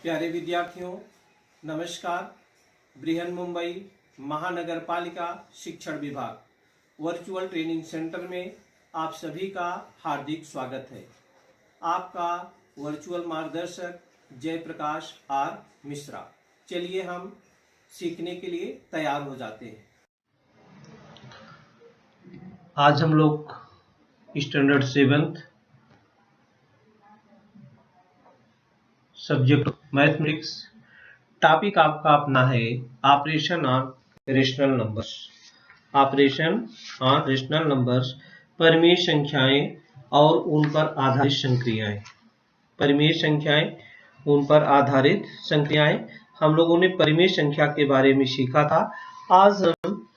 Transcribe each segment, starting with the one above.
प्यारे विद्यार्थियों, नमस्कार। बृहन मुंबई महानगर पालिका शिक्षण विभाग वर्चुअल ट्रेनिंग सेंटर में आप सभी का हार्दिक स्वागत है। आपका वर्चुअल मार्गदर्शक जयप्रकाश आर मिश्रा। चलिए हम सीखने के लिए तैयार हो जाते हैं। आज हम लोग standard 7th subject mathematics, topic आपका अपना है operation on rational numbers. Operation on rational numbers, परिमेय संख्याएं और उन पर आधारित संक्रियाएं। परिमेय संख्याएं, उन पर आधारित संक्रियाएं। हम लोगों ने परिमेय संख्या के बारे में सीखा था। आज हम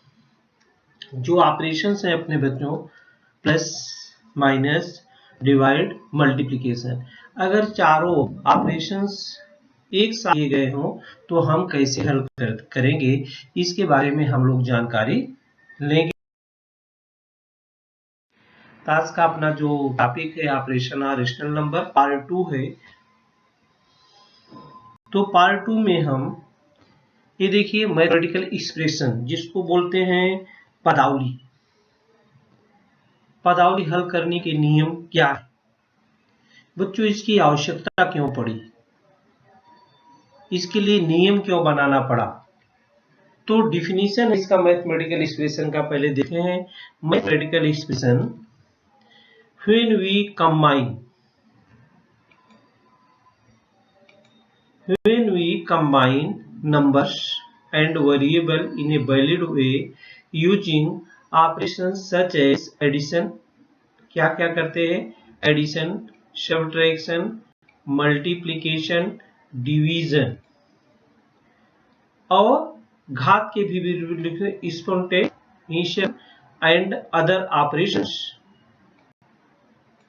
जो ऑपरेशंस हैं अपने बच्चों, प्लस, माइनस, डिवाइड, मल्टीप्लिकेशन, अगर चारों ऑपरेशंस एक साथ किए गए हों तो हम कैसे हल करेंगे, इसके बारे में हम लोग जानकारी लेंगे। आज का अपना जो टॉपिक है operation on rational number, part 2 है। तो पार्ट 2 में हम ये देखिए मैथमेटिकल एक्सप्रेशन, जिसको बोलते हैं पदावली। पदावली हल करने के नियम क्या है बच्चों, इसकी आवश्यकता क्यों पड़ी, इसके लिए नियम क्यों बनाना पड़ा। तो डिफिनीशन इसका मैथमेटिकल एक्सप्रेशन का पहले देखे हैं। Mathematical expression, when we combine numbers and variable in a valid way using operations such as addition. क्या क्या करते हैं? एडिशन, सब्ट्रैक्शन, मल्टीप्लिकेशन, डिवीजन और घात के भी लिखे spontaneation and other operations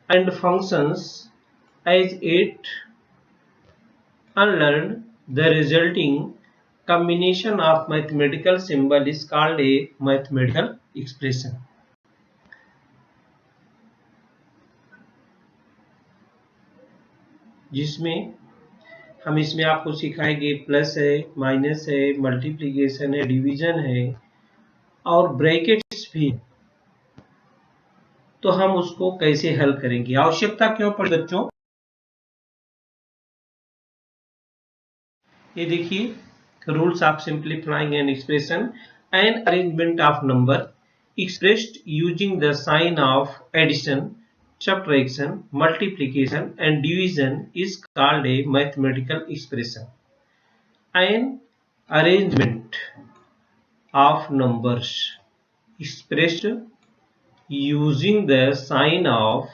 and functions as it unlearned, the resulting combination of mathematical symbol is called a mathematical expression. जिसमें हम इसमें आपको सिखाएंगे प्लस है, माइनस है, मल्टीप्लिकेशन है, डिवीजन है और ब्रैकेट्स भी। तो हम उसको कैसे हल करेंगे, आवश्यकता क्यों पड़ी बच्चों। ये देखिए, rules of simplifying an expression, an arrangement of number expressed using the sign of addition, subtraction, multiplication and division is called a mathematical expression. An arrangement of numbers expressed using the sign of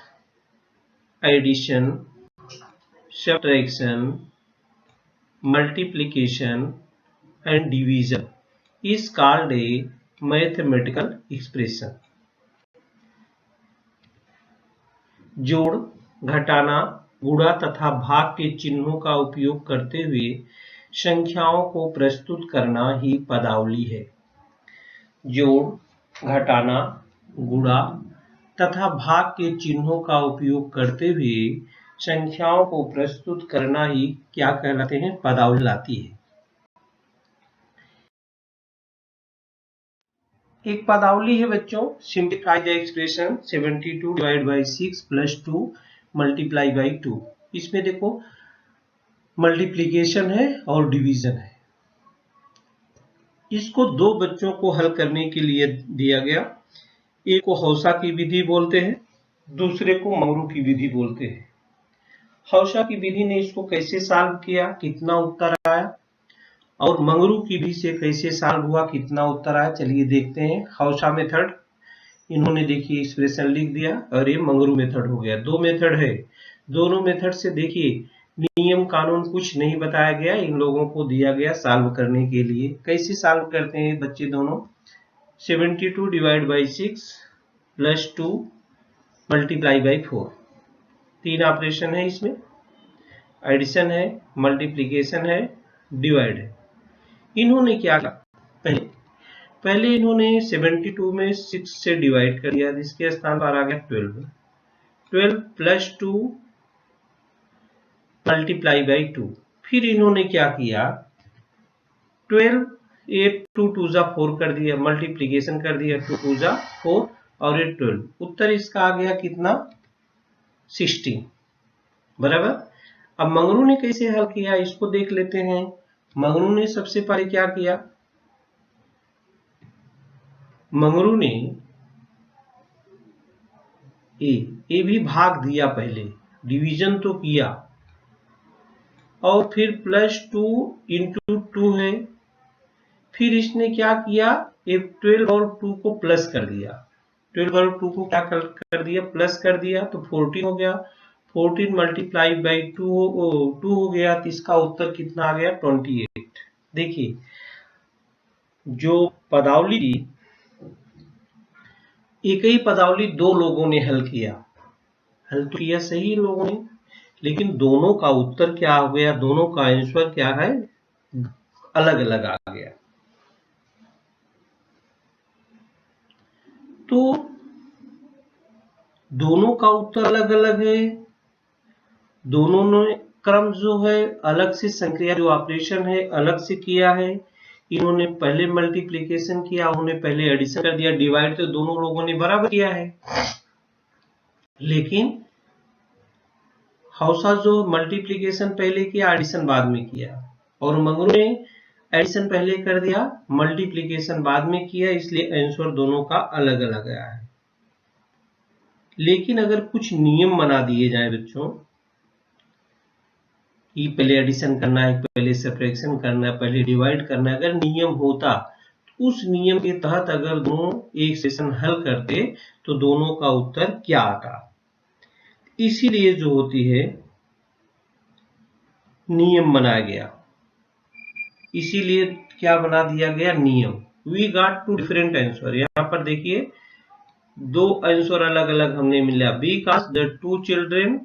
addition, subtraction, multiplication and division is called a mathematical expression. जोड़, घटाना, गुणा तथा भाग के चिन्हों का उपयोग करते हुए संख्याओं को प्रस्तुत करना ही पदावली है। जोड़, घटाना, गुणा तथा भाग के चिन्हों का उपयोग करते हुए संख्याओं को प्रस्तुत करना ही क्या कहलाते हैं? पदावली लाती है। एक पदावली है बच्चों, simplify the expression 72 divide by 6 plus 2 multiply by 2। इसमें देखो मल्टीप्लिकेशन है और डिवीजन है। इसको दो बच्चों को हल करने के लिए दिया गया। एक को हौसा की विधि बोलते हैं, दूसरे को मंगरू की विधि बोलते हैं। हौसा की विधि ने इसको कैसे सॉल्व किया, कितना उत्तर आया, और मंगरू की विधि से कैसे सॉल्व हुआ, कितना उत्तर आया, चलिए देखते हैं। हौसा मेथड, इन्होंने देखिए एक्सप्रेशन लिख दिया, और ये मंगरू मेथड हो गया। दो मेथड है, दोनों मेथड से देखिए नियम कानून कुछ नहीं बताया गया, इन लोगों को दिया गया सॉल्व करने के लिए। कैसे सॉल्व करते हैं बच्चे दोनों? 72 divide by 6 plus 2 multiply by 4। तीन ऑपरेशन है इसमें, एडिशन है, मल्टीप्लिकेशन है, डिवाइड है। इन्होंने क्या किया, पहले इन्होंने 72 में 6 से डिवाइड कर दिया, जिसके स्थान पर आ गया 12। 12 प्लस 2 मल्टीप्लाई बाई 2, फिर इन्होंने क्या किया, 12 8 2 2 जा 4 कर दिया, मल्टीप्लीकेशन कर दिया, 2 2 जा 4 और 8 12, उत्तर इसका आ गया कितना, 16 बराबर। अब मंगरू ने कैसे हल किया इसको देख लेते हैं। मंगरू ने सबसे पहले क्या किया, मंगरू ने ए भी भाग दिया, पहले डिवीजन तो किया और फिर +2 इंटू 2 है, फिर इसने क्या किया, 12 और 2 को प्लस कर दिया, 12 और 2 को क्या कर दिया, प्लस कर दिया, तो 14 हो गया, 14 मल्टीप्लाई बाई 2 हो गया, तो इसका उत्तर कितना आ गया, 28। देखिए जो पदावली थी, एक ही पदावली दो लोगों ने हल किया, हल तो किया सही लोगों ने, लेकिन दोनों का उत्तर क्या हो गया, दोनों का आंसर क्या है, अलग अलग आ गया। तो दोनों का उत्तर अलग अलग है, दोनों ने क्रम जो है अलग से, संक्रिया जो ऑपरेशन है अलग से किया है। इन्होंने पहले मल्टीप्लिकेशन किया, उन्होंने पहले एडिशन कर दिया, डिवाइड तो दोनों लोगों ने बराबर किया है। लेकिन हौसा जो मल्टीप्लिकेशन पहले किया, एडिशन बाद में किया, और मंगरू ने एडिशन पहले कर दिया, मल्टीप्लिकेशन बाद में किया, इसलिए आंसर दोनों का अलग अलग आया है। लेकिन अगर कुछ नियम बना दिए जाए बच्चों, कि पहले एडिशन करना है, पहले सब्ट्रैक्शन करना है, पहले डिवाइड करना है, अगर नियम होता, तो उस नियम के तहत अगर दोनों एक सेशन हल करते तो दोनों का उत्तर क्या आता। इसीलिए जो होती है नियम बनाया गया, इसीलिए क्या बना दिया गया, नियम। We got 2 different answer. यहाँ पर देखिए दो आंसर अलग अलग हमने मिला, because the 2 children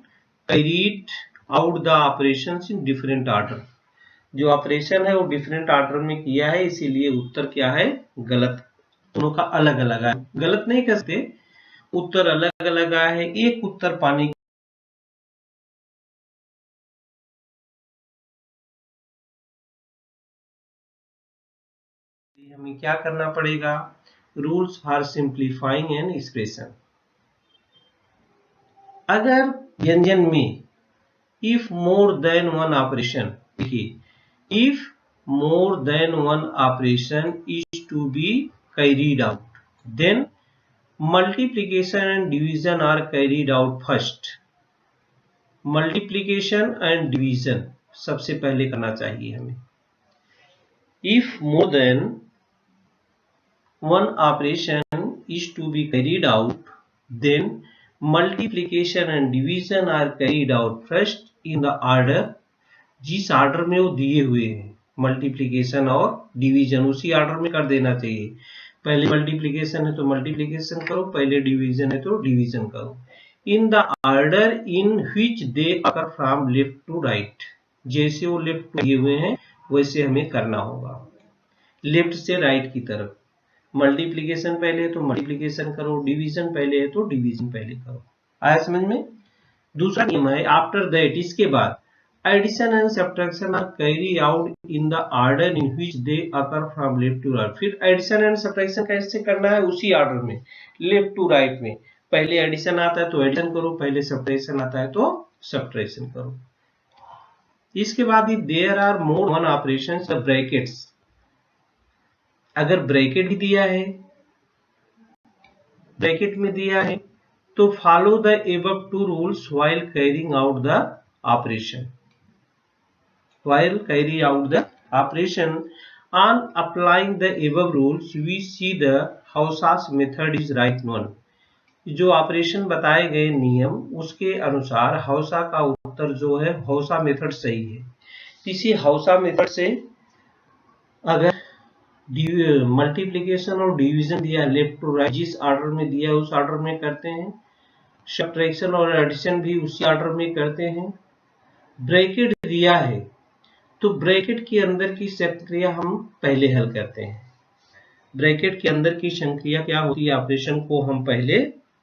carried out the operations in different order. जो ऑपरेशन है वो डिफरेंट ऑर्डर में किया है, इसीलिए उत्तर क्या है, गलत। दोनों का अलग अलग है, गलत नहीं कर सकते, उत्तर अलग अलग आया है। एक उत्तर पाने के लिए हमें क्या करना पड़ेगा, rules for simplifying an expression. अगर व्यंजन में if more than one operation, देखिए if more than one operation is to be carried out, then multiplication and division are carried out first. Multiplication and division सबसे पहले करना चाहिए हमें। If more than one operation is to be carried out, then multiplication and division are carried out first in the order, जिस order में वो दिए हुए हैं, मल्टीप्लिकेशन और डिवीजन उसी ऑर्डर में कर देना चाहिए। पहले मल्टीप्लिकेशन है तो मल्टीप्लिकेशन करो, पहले डिवीजन है तो डिवीजन करो, in the order in which they occur from left to right. जैसे वो लेफ्ट टू दिए हुए हैं वैसे हमें करना होगा, लेफ्ट से राइट की तरफ। मल्टीप्लिकेशन पहले है तो मल्टीप्लिकेशन करो, डिवीजन पहले है तो डिवीजन पहले करो। आया समझ में। दूसरा नियम है, आफ्टर दैट, इसके बाद addition and subtraction are carry out in the order in which they occur from left to right. फिर एडिशन एंड सब्ट्रैक्शन कैसे करना है, उसी ऑर्डर में, लेफ्ट टू राइट में। पहले एडिशन आता है तो एडिशन करो, पहले सब्ट्रैक्शन आता है तो सब्ट्रैक्शन करो। इसके बाद there are more one operation, brackets, अगर ब्रैकेट दिया है, ब्रैकेट में दिया है तो follow the above two rules while carrying out the operation. While carry out the operation, on applying the above rules, we see the Hausa's method is right one. जो operation बताए गए नियम उसके अनुसार हौसा का उत्तर जो है, हौसा मेथड सही है। इसी हौसा मेथड से अगर मल्टीप्लिकेशन और डिवीजन दिया लेफ्ट टू राइट, जिस ऑर्डर में दिया उस ऑर्डर में करते हैं, सब्ट्रैक्शन और एडिशन भी उसी ऑर्डर में करते हैं। ब्रैकेट दिया है तो ब्रैकेट के अंदर की संक्रिया हम पहले हल करते हैं। ब्रैकेट के अंदर की संक्रिया क्या होती है, ऑपरेशन को हम पहले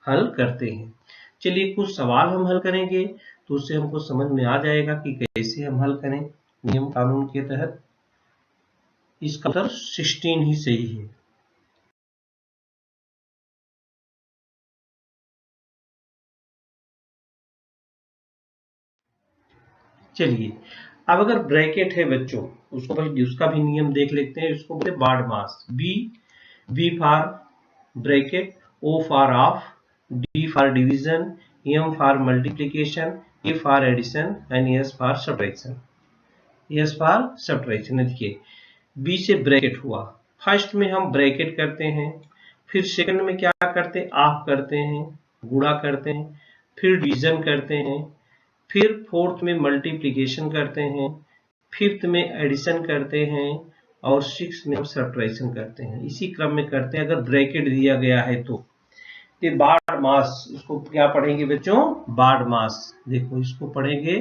हल करते हैं। चलिए कुछ सवाल हम हल करेंगे तो उससे हमको समझ में आ जाएगा कि कैसे हम हल करें। नियम कानून के तहत इसका उत्तर 16 ही सही है। चलिए, अब अगर ब्रैकेट है बच्चों, उसका भी नियम देख लेते हैं। इसको बोलते हैं BODMAS. B for bracket, O for of, D for division, M for multiplication, A for addition and S for subtraction. S for subtraction. देखिए, बी से ब्रैकेट हुआ, फर्स्ट में हम ब्रैकेट करते हैं, फिर सेकंड में क्या करते हैं, ऑफ करते हैं, गुणा करते हैं, फिर डिवीजन करते हैं, फिर फोर्थ में मल्टीप्लिकेशन करते हैं, फिफ्थ में एडिशन करते हैं और सिक्स में सब्ट्रैक्शन करते हैं। इसी क्रम में करते हैं अगर ब्रैकेट दिया गया है तो। बाड मास, इसको क्या पढ़ेंगे बच्चों, बाड मास। देखो इसको पढ़ेंगे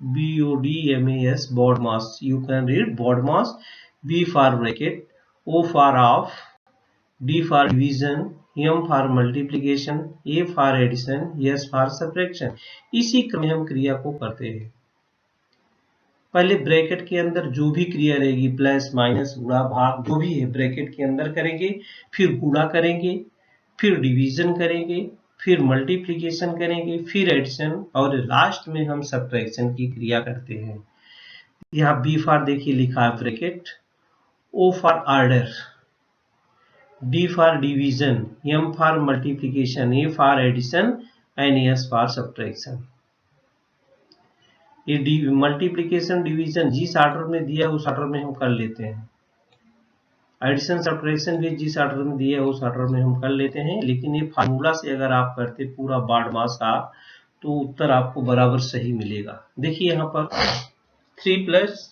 BODMAS, BODMAS. You can read BODMAS. B for bracket, O for of, D for division, M for multiplication, A for addition, S for subtraction. इसी क्रम में हम क्रिया को करते हैं। पहले ब्रैकेट के अंदर जो भी क्रिया रहेगी, प्लस माइनस गुणा भाग जो भी है ब्रैकेट के अंदर करेंगे, फिर गुणा करेंगे, फिर डिवीजन करेंगे, फिर मल्टीप्लिकेशन करेंगे, फिर एडिशन और लास्ट में हम सब्ट्रैक्शन की क्रिया करते हैं। यहाँ B फॉर देखिए लिखा है bracket, O for order, D for division, M for multiplication, A for addition and S for subtraction. ये मल्टीप्लिकेशन डिवीजन जिस ऑर्डर में दिया उस ऑर्डर में हम कर लेते हैं। एडिशन सब्ट्रैक्शन भी जिस ऑर्डर में दिया उस ऑर्डर में हम कर लेते हैं। लेकिन ये फार्मूला से अगर आप करते पूरा बाड मास का तो उत्तर आपको बराबर सही मिलेगा। देखिए यहाँ पर 3 प्लस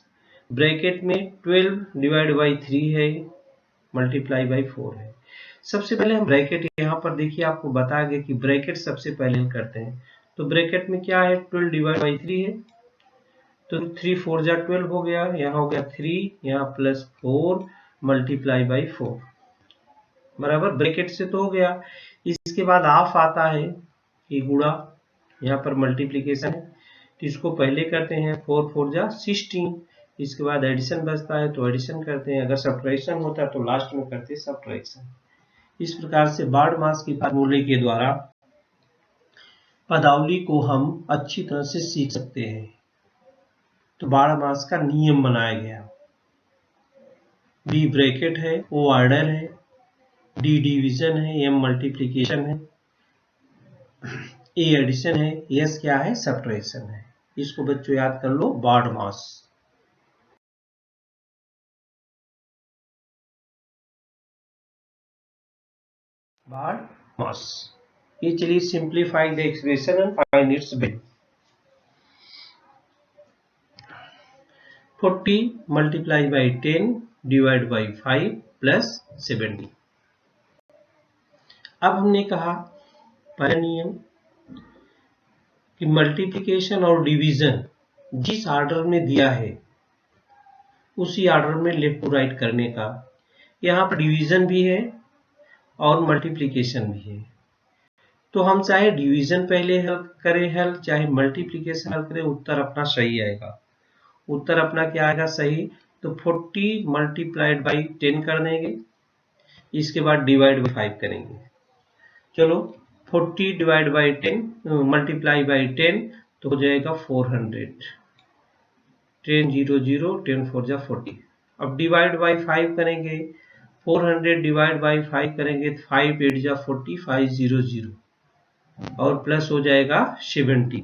ब्रैकेट में 12 डिवाइड बाई 3 है, मल्टीप्लाई बाई 4 है। सबसे पहले हम ब्रैकेट यहाँ पर देखिए आपको बताया गया कि ब्रैकेट सबसे पहले करते हैं। तो ब्रैकेट में क्या है, 12 डिवाइड बाई 3 है, तो 3 4 जा 12 हो गया, यहाँ हो गया 3, यहाँ प्लस 4 मल्टीप्लाई बाई 4, बराबर। ब्रैकेट से तो हो गया। इसके बाद ऑफ आता है कि गुणा, यहाँ पर मल्टीप्लिकेशन है तो इसको पहले करते हैं, 4 4 जा 16। इसके बाद एडिशन बचता है तो एडिशन करते हैं, अगर सब्ट्रैक्शन होता है तो लास्ट में करते हैं सब्ट्रैक्शन। इस प्रकार से बाड मास की फार्मूले के द्वारा पदावली को हम अच्छी तरह से सीख सकते हैं। तो बाड मास का नियम बनाया गया। B ब्रैकेट है, O ऑर्डर है, D डिवीजन है, M मल्टीप्लिकेशन है, A एडिशन है, S क्या है, सब्ट्रैक्शन है। इसको बच्चों याद कर लो, बाड मास। बाड मास। ये चलिए simplify the expression and find its value. 40 multiply by 10 divide by 5 plus 70। अब हमने कहा पहला नियम कि मल्टीप्लिकेशन और डिवीजन जिस ऑर्डर में दिया है उसी ऑर्डर में लेफ्ट टू राइट करने का। यहाँ पर डिवीजन भी है और मल्टीप्लिकेशन भी है, तो हम चाहे डिवीजन पहले हल करें चाहे मल्टीप्लिकेशन हल करें, उत्तर अपना सही आएगा। उत्तर अपना क्या आएगा, सही। तो 40 मल्टीप्लाइड बाई 10 कर देंगे, इसके बाद डिवाइड बाई 5 करेंगे। चलो 40 डिवाइड बाई 10 मल्टीप्लाई बाई 10 तो हो जाएगा 400। 10 0 0 10 4 जा 40। अब डिवाइड बाई 5 करेंगे, 400 डिवाइड बाई 5 करेंगे, 5 8 जा 40, 5 0 0 और प्लस हो जाएगा 70।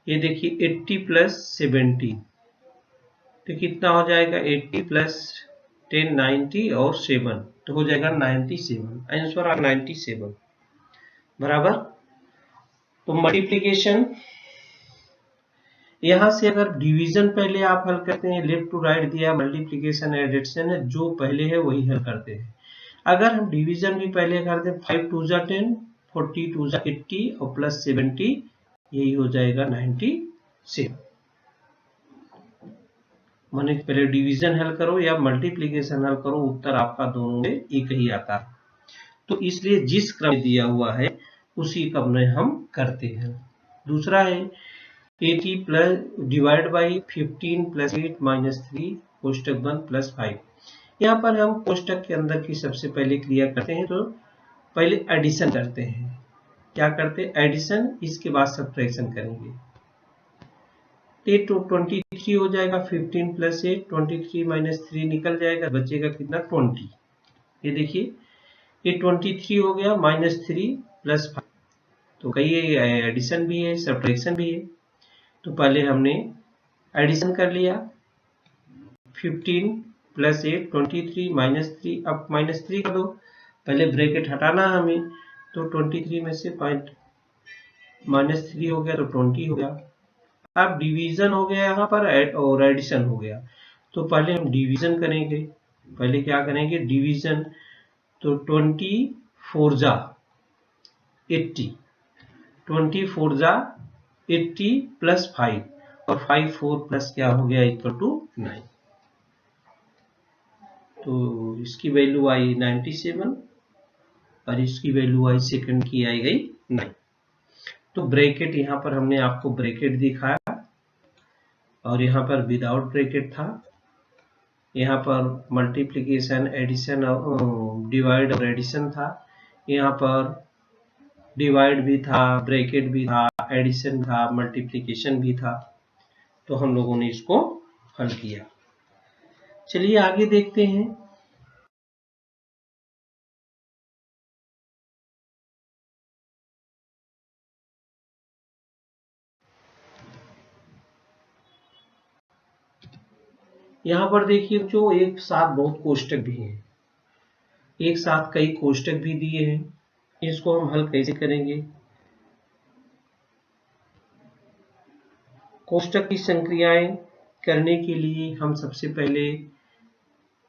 ये देखिए 80 प्लस 70 तो कितना हो जाएगा, 80 प्लस 10 90 और 7 तो हो जाएगा 97। आंसर आ 97, बराबर। तो मल्टीप्लिकेशन, यहां से अगर डिवीजन पहले आप हल करते हैं, लेफ्ट टू राइट दिया, मल्टीप्लिकेशन एडिशन है, जो पहले है वही हल करते हैं। अगर हम डिवीजन भी पहले करते हैं, 5 2 जा 10, 40 2 जा 80 और प्लस 70, यही हो जाएगा 97। माने पहले डिवीजन हल करो या मल्टीप्लिकेशन हल करो, उत्तर आपका दोनों में एक ही आता है। तो इसलिए जिस क्रम दिया हुआ है उसी क्रम में हम करते हैं। दूसरा है 80 plus divide by 15 plus 8 minus 3 कोष्टक बंद प्लस 5। यहाँ पर हम कोष्टक के अंदर की सबसे पहले क्रिया करते हैं, तो पहले एडिशन करते हैं। क्या करते हैं? एडिशन, इसके बाद सब्ट्रैक्शन करेंगे। ये तो 23 हो जाएगा, 15 प्लस 8, 23 माइनस 3 निकल जाएगा, बचेगा कितना? 20। ये देखिए, ये 23 हो गया माइनस 3 प्लस 5, तो कई एडिशन भी है सब्ट्रैक्शन भी है। तो पहले हमने एडिशन कर लिया, 15 प्लस 8 23 माइनस 3, अब माइनस 3 कर दो, पहले ब्रैकेट हटाना हमें, तो 23 में से माइनस 3 हो गया तो 20 हो गया। अब डिवीजन हो गया यहाँ पर और एडिशन हो गया, तो पहले हम डिवीजन करेंगे। पहले क्या करेंगे? डिवीजन, तो 24 जा 80, 24 जा 80 प्लस 5, और 5 4 प्लस क्या हो गया? Equal to 9। तो इसकी वैल्यू आई 97 और इसकी वैल्यू आई सेकंड की आई गई 9। तो ब्रैकेट यहाँ पर हमने आपको ब्रैकेट दिखाया, और यहाँ पर विदाउट ब्रैकेट था। यहाँ पर मल्टीप्लिकेशन, एडिशन, डिवाइड और एडिशन था। यहाँ पर डिवाइड भी था, ब्रैकेट भी था, एडिशन था, मल्टीप्लिकेशन भी था। तो हम लोगों ने इसको हल किया। चलिए आगे देखते हैं। यहाँ पर देखिए, जो एक साथ बहुत कोष्टक भी हैं, एक साथ कई कोष्टक भी दिए हैं, इसको हम हल कैसे करेंगे? कोष्टक की संक्रियाएं करने के लिए हम सबसे पहले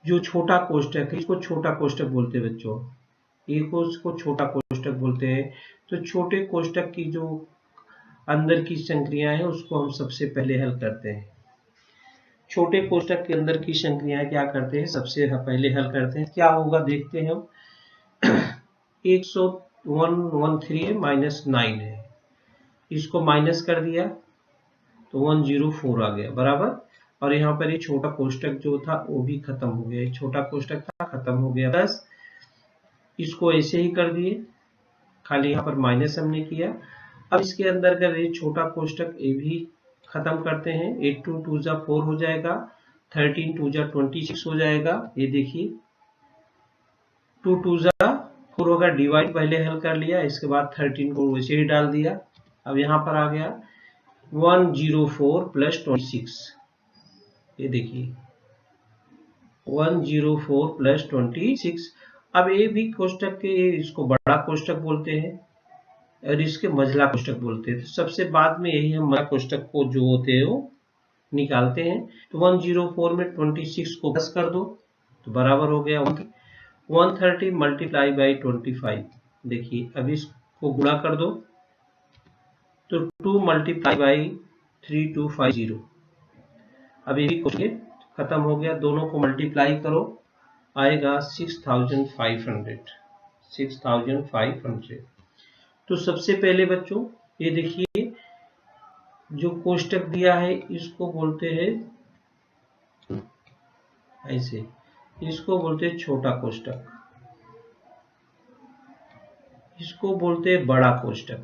जो छोटा कोष्टक है, इसको छोटा कोष्टक बोलते हैं बच्चों, इसको छोटा कोष्टक बोलते हैं। तो छोटे कोष्टक की जो अंदर की संक्रियाएं है, उसको हम सबसे पहले हल करते हैं। छोटे कोष्टक के अंदर की संक्रियाएं क्या करते हैं? सबसे पहले हल करते हैं। क्या होगा देखते हैं हम। 113 माइनस 9 है, इसको माइनस कर दिया तो 104 आ गया बराबर। और यहाँ पर ये छोटा कोष्टक जो था वो भी खत्म हो गया, छोटा कोष्टक था खत्म हो गया। 10 इसको ऐसे ही कर दिए, खाली यहाँ पर माइनस हमने किया। अब इसके अंदर का ये छोटा कोष्टक ये भी खत्म करते हैं। 8 2 2 जा 4 हो जाएगा, 13 2 जा 26 हो जाएगा। ये देखिए 2 2 जा 4 होगा, डिवाइड पहले हल कर लिया, इसके बाद 13 को वैसे ही डाल दिया। अब यहाँ पर आ गया 104 प्लस 26। ये देखिए 104 प्लस 26। अब ये भी कोष्टक के, इसको बड़ा कोष्टक बोलते हैं और इसके मझला कोष्टक बोलते हैं। तो सबसे बाद में यही हम मझला कोष्टक को जो होते हैं वो निकालते हैं। तो 104 में 26 को प्लस कर दो तो बराबर हो गया 130 मल्टीप्लाई बाई 25। देखिए अब इसको गुणा कर दो तो 2 मल्टीप्लाई बाई 3250। अब ये भी खत्म हो गया, दोनों को मल्टीप्लाई करो आएगा 6500। तो सबसे पहले बच्चों ये देखिए, जो कोष्टक दिया है इसको बोलते हैं ऐसे, इसको बोलते हैं छोटा कोष्टक, इसको बोलते हैं बड़ा कोष्टक,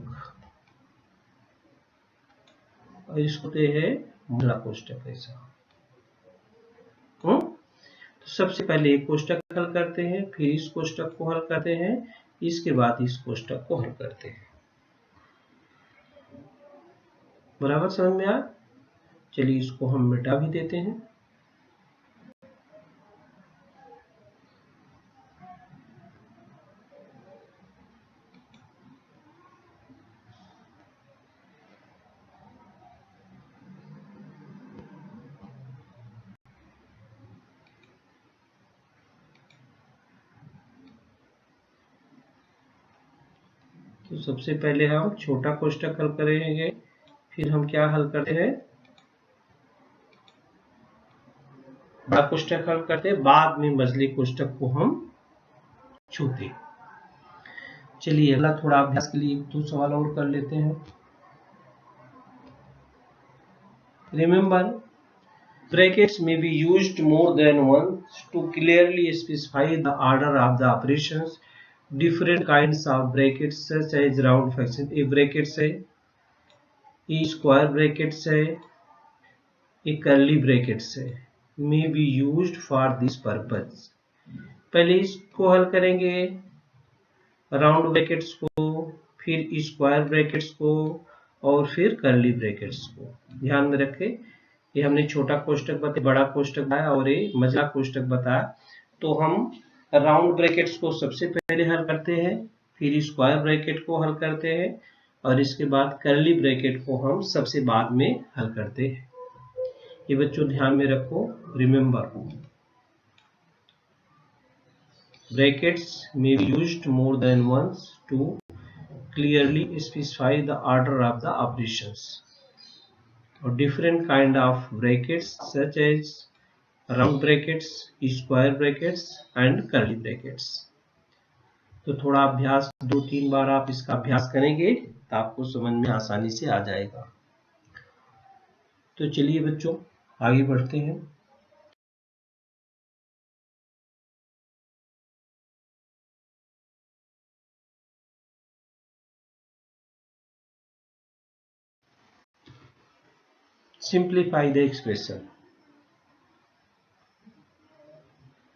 और इसको बोलते हैं मझला कोष्टक। ऐसा तो सबसे पहले एक कोष्टक हल करते हैं, फिर इस कोष्टक को हल करते हैं, इसके बाद इस कोष्टक को हल करते हैं। बराबर समझ में आया? चलिए इसको हम मिटा भी देते हैं। तो सबसे पहले हम छोटा कोष्टक हल करेंगे, फिर हम क्या हल करते हैं? बड़ा कोष्टक हल करते हैं, बाद में मझले कोष्टक को हम छूते। चलिए अगला थोड़ा अभ्यास के लिए 2 सवाल और कर लेते हैं। Remember, brackets may be used more than once to clearly specify the order of the operations. Different kinds of brackets such as round fraction, a brackets है, a square brackets है, a curly brackets है, may be used for this purpose. पहले इसको हल करेंगे, round brackets को, फिर square brackets को और फिर कर्ली ब्रैकेट्स को। ध्यान में रखें, ये हमने छोटा कोष्टक बताया, बड़ा कोष्टक बताया और ये मझला कोष्टक बताया। तो हम राउंड ब्रैकेट्स को सबसे पहले हल करते हैं, फिर स्क्वायर ब्रैकेट को हल करते हैं और इसके बाद कर्ली ब्रैकेट को हम सबसे बाद में हल करते हैं। ये बच्चों ध्यान में रखो। Remember, brackets may be used more than once to clearly specify the order of the operations. Or different kind of brackets such as round brackets, square brackets and curly brackets. तो थोड़ा अभ्यास 2-3 बार आप इसका अभ्यास करेंगे तो आपको समझ में आसानी से आ जाएगा। तो चलिए बच्चों आगे बढ़ते हैं। Simplify the expression.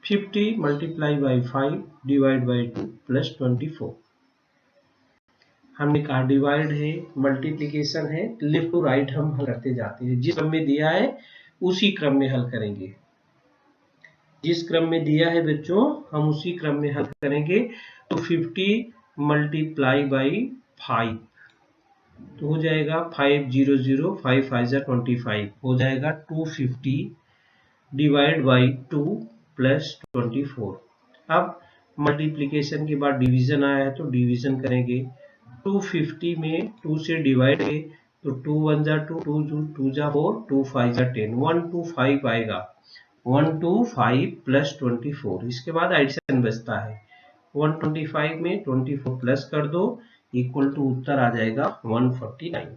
50 multiplied by 5 divided by 2 plus 24. हमने कहा डिवाइड है, मल्टीप्लिकेशन है, लेफ्ट टू राइट हम हल करते जाते हैं। जिस क्रम में दिया है उसी क्रम में हल करेंगे। जिस क्रम में दिया है बच्चों हम उसी क्रम में हल करेंगे। तो 50 मल्टीप्लाई बाई 5 तो हो जाएगा 5 0 0 5 5 25 हो जाएगा 250 डिवाइड बाई 2 प्लस 24। अब मल्टीप्लिकेशन के बाद डिवीजन आया है तो डिवीजन करेंगे। 250 में 2 से डिवाइड है तो 2 1 जा 2 2 2 जा 4 2 5 जा 10 125 आएगा। 125 प्लस 24, इसके बाद एडिशन बचता है। 125 में 24 प्लस कर दो इक्वल टू उत्तर आ जाएगा 149।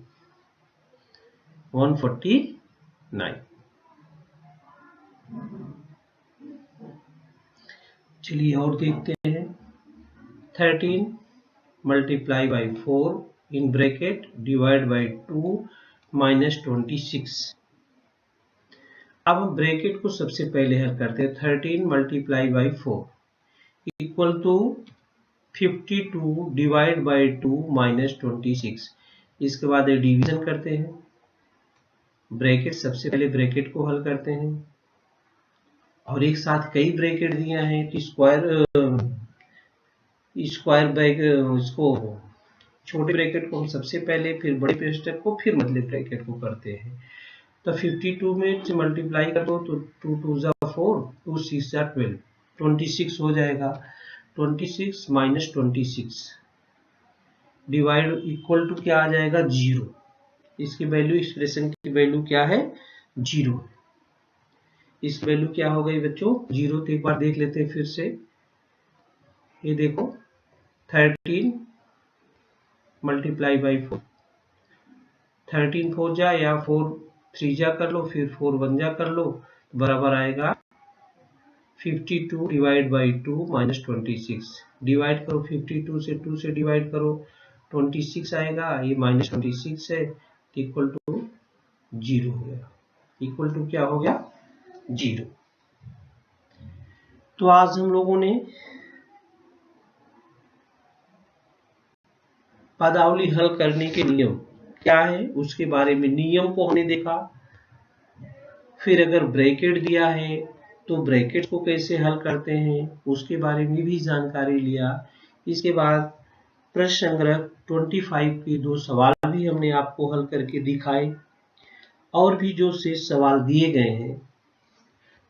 149। चलिए और देखते हैं। 13 multiply by 4 in bracket divide by 2 minus 26। अब ब्रैकेट को सबसे पहले हल करते हैं। 13 multiply by 4 equal to 52 divide by 2 minus 26। इसके बाद डिवीजन करते हैं। ब्रैकेट सबसे पहले ब्रैकेट को हल करते हैं और एक साथ कई ब्रैकेट दिया है तो स्क्वायर ब्रैकेट इसको छोटे ब्रैकेट को हम सबसे पहले, फिर बड़े ब्रैकेट को, फिर मझले ब्रैकेट को करते हैं। तो 52 में से मल्टीप्लाई कर दो तो 2 2 जा 4 2 6 जा 12 26 हो जाएगा। 26 माइनस 26 डिवाइड इक्वल टू क्या आ जाएगा 0। इसकी वैल्यू, एक्सप्रेशन की वैल्यू क्या है 0। इस वैल्यू क्या हो गई बच्चों 0। तो एक बार देख लेते हैं फिर से। ये देखो 13 मल्टीप्लाई बाई 4, 13 4 जा या 4 3 जा कर लो, फिर 4 1 जा कर लो तो बराबर आएगा 52 डिवाइड बाई 2 माइनस 26। डिवाइड करो 52 से 2 से डिवाइड करो 26 आएगा, ये माइनस 26 है इक्वल टू 0 हो गया। इक्वल टू क्या हो गया 0। तो आज हम लोगों ने पदावली हल करने के नियम क्या है उसके बारे में, नियम को हमने देखा। फिर अगर ब्रैकेट दिया है तो ब्रैकेट को कैसे हल करते हैं उसके बारे में भी जानकारी लिया। इसके बाद प्रश्न संग्रह 25 के 2 सवाल भी हमने आपको हल करके दिखाए और भी जो शेष सवाल दिए गए हैं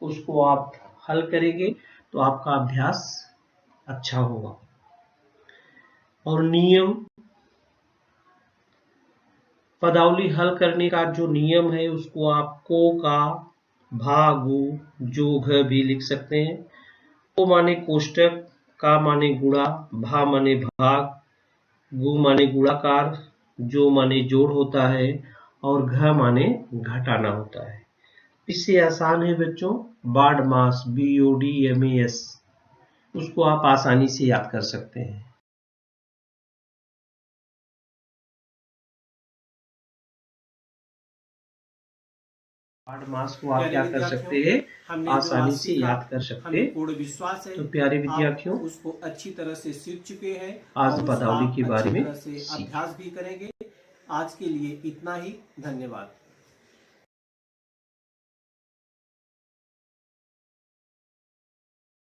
उसको आप हल करेंगे तो आपका अभ्यास अच्छा होगा। और नियम, पदावली हल करने का जो नियम है उसको आप को का भा गु जो घ भी लिख सकते हैं। को माने कोष्टक, का माने गुणा, भा माने भाग, गु माने गुणाकार, जो माने जोड़ होता है और घ माने घटाना होता है। इससे आसान है बच्चों, बाड मास, BODMAS, उसको आप आसानी से याद कर सकते हैं। बाड मास को आप क्या कर सकते हैं, आसानी से याद कर सकते हैं। पूर्ण विश्वास है तो प्यारे विद्यार्थियों, उसको अच्छी तरह से सीख चुके हैं आज पदावली के बारे में अभ्यास भी करेंगे। आज के लिए इतना ही, धन्यवाद।